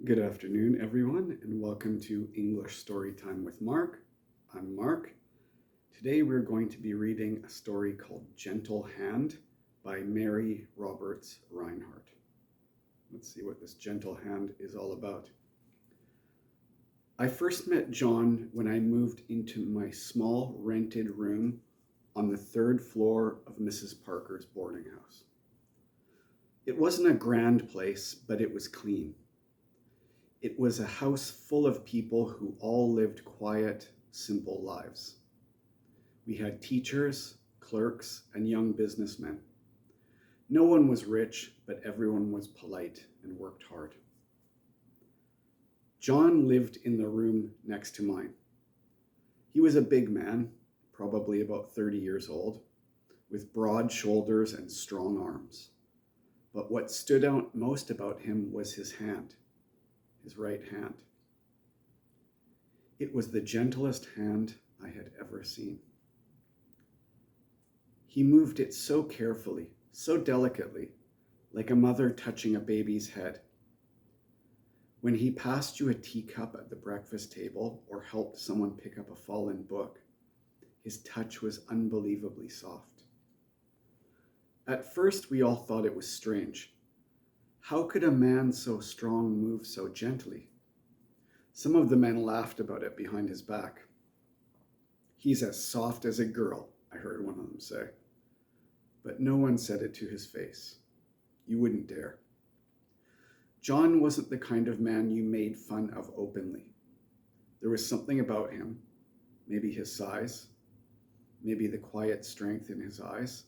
Good afternoon, everyone, and welcome to English Storytime with Mark. I'm Mark. Today we're going to be reading a story called Gentle Hand by Mary Roberts Rinehard. Let's see what this gentle hand is all about. I first met John when I moved into my small rented room on the third floor of Mrs. Parker's boarding house. It wasn't a grand place, but it was clean. It was a house full of people who all lived quiet, simple lives. We had teachers, clerks, and young businessmen. No one was rich, but everyone was polite and worked hard. John lived in the room next to mine. He was a big man, probably about 30 years old, with broad shoulders and strong arms. But what stood out most about him was his hand. His right hand. It was the gentlest hand I had ever seen. He moved it so carefully, so delicately, like a mother touching a baby's head. When he passed you a teacup at the breakfast table or helped someone pick up a fallen book, his touch was unbelievably soft. At first, we all thought it was strange. How could a man so strong move so gently? Some of the men laughed about it behind his back. "He's as soft as a girl," I heard one of them say. But no one said it to his face. You wouldn't dare. John wasn't the kind of man you made fun of openly. There was something about him, maybe his size, maybe the quiet strength in his eyes,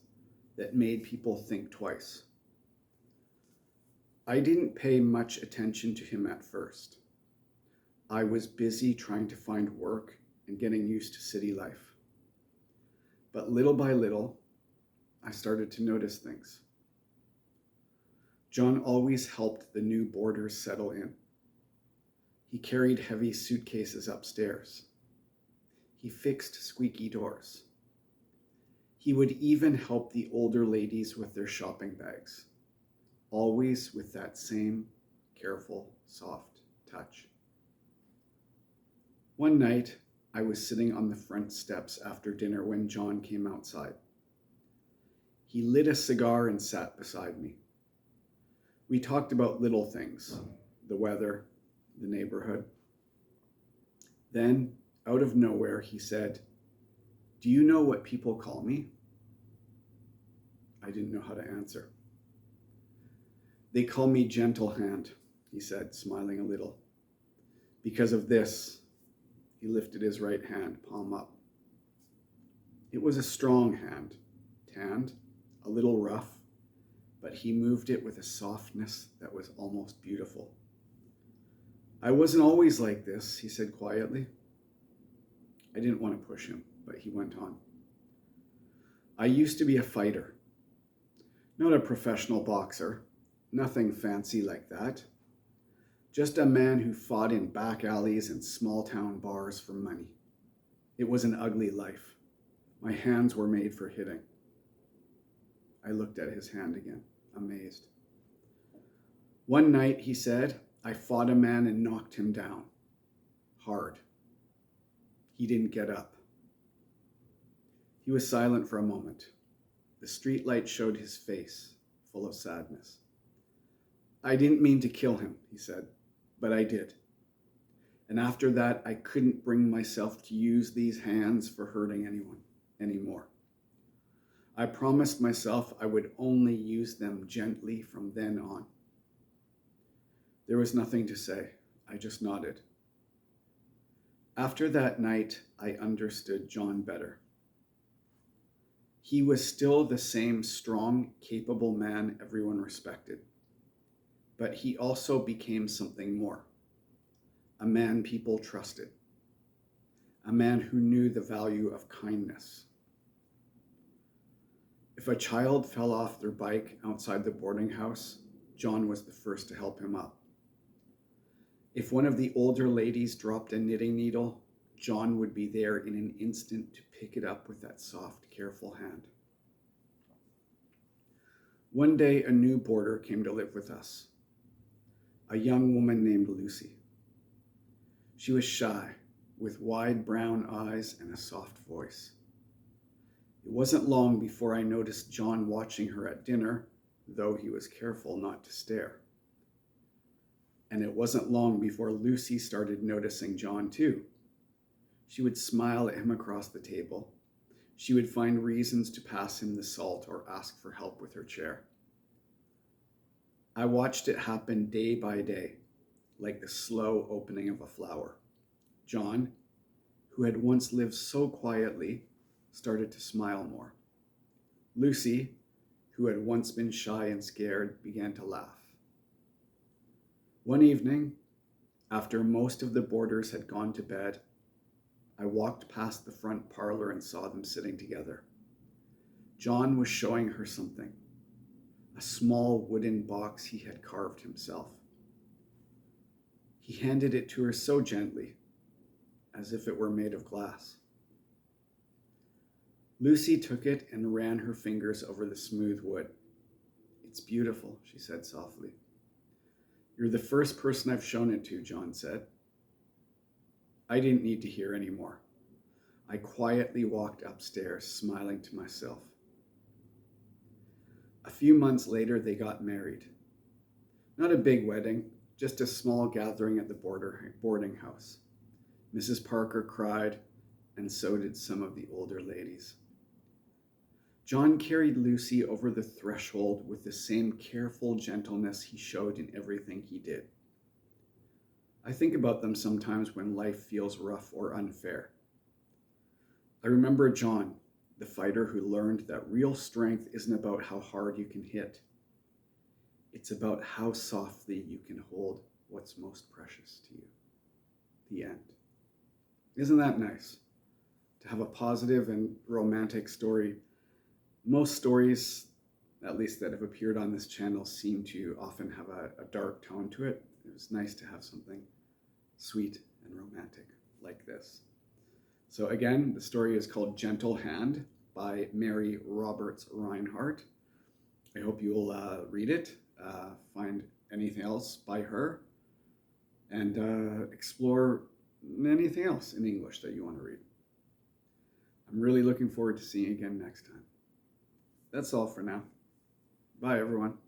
that made people think twice. I didn't pay much attention to him at first. I was busy trying to find work and getting used to city life. But little by little, I started to notice things. John always helped the new boarders settle in. He carried heavy suitcases upstairs. He fixed squeaky doors. He would even help the older ladies with their shopping bags, always with that same careful, soft touch. One night, I was sitting on the front steps after dinner when John came outside. He lit a cigar and sat beside me. We talked about little things, the weather, the neighborhood. Then, out of nowhere, he said, "Do you know what people call me?" I didn't know how to answer. "They call me Gentle Hand," he said, smiling a little. "Because of this." He lifted his right hand, palm up. It was a strong hand, tanned, a little rough, but he moved it with a softness that was almost beautiful. "I wasn't always like this," he said quietly. I didn't want to push him, but he went on. "I used to be a fighter. Not a professional boxer, nothing fancy like that. Just a man who fought in back alleys and small town bars for money. It was an ugly life. My hands were made for hitting." I looked at his hand again, amazed. "One night," he said, "I fought a man and knocked him down. Hard. He didn't get up." He was silent for a moment. The streetlight showed his face, full of sadness. "I didn't mean to kill him," he said, "but I did. And after that, I couldn't bring myself to use these hands for hurting anyone anymore. I promised myself I would only use them gently from then on." There was nothing to say. I just nodded. After that night, I understood John better. He was still the same strong, capable man everyone respected. But he also became something more. A man people trusted. A man who knew the value of kindness. If a child fell off their bike outside the boarding house, John was the first to help him up. If one of the older ladies dropped a knitting needle, John would be there in an instant to pick it up with that soft, careful hand. One day, a new boarder came to live with us. a young woman named Lucy. She was shy, with wide brown eyes and a soft voice. It wasn't long before I noticed John watching her at dinner, though he was careful not to stare. And it wasn't long before Lucy started noticing John too. She would smile at him across the table. She would find reasons to pass him the salt or ask for help with her chair. I watched it happen day by day, like the slow opening of a flower. John, who had once lived so quietly, started to smile more. Lucy, who had once been shy and scared, began to laugh. One evening, after most of the boarders had gone to bed, I walked past the front parlor and saw them sitting together. John was showing her something, a small wooden box he had carved himself. He handed it to her so gently, as if it were made of glass. Lucy took it and ran her fingers over the smooth wood. "It's beautiful," she said softly. "You're the first person I've shown it to," John said. I didn't need to hear any more. I quietly walked upstairs, smiling to myself. A few months later, they got married. Not a big wedding, just a small gathering at the boarding house. Mrs. Parker cried, and so did some of the older ladies. John carried Lucy over the threshold with the same careful gentleness he showed in everything he did. I think about them sometimes when life feels rough or unfair. I remember John, the fighter who learned that real strength isn't about how hard you can hit. It's about how softly you can hold what's most precious to you. The end. Isn't that nice? To have a positive and romantic story. Most stories, at least that have appeared on this channel, seem to often have a dark tone to it. It was nice to have something sweet and romantic like this. So again, the story is called Gentle Hand by Mary Roberts Rinehard. I hope you'll read it, find anything else by her, and explore anything else in English that you want to read. I'm really looking forward to seeing you again next time. That's all for now. Bye, everyone.